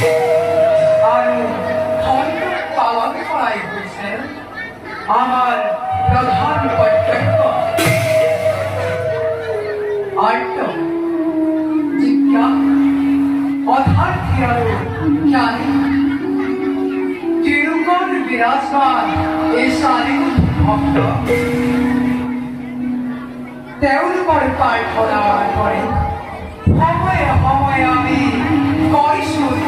আৰু সংযোগ পালন কৰাই হৈছে আমাৰ প্ৰধান কৰ্তব্য। আৰ্ত জিজ্ঞাস অধাৰ্থী আৰু জ্ঞানী তিৰুকৰ বিৰাজমান এই চাৰিমুখ ভক্ত তেওঁলোকৰ প্ৰাৰ্থনা কৰি সময়ে সময়ে আমি কৰিছোঁ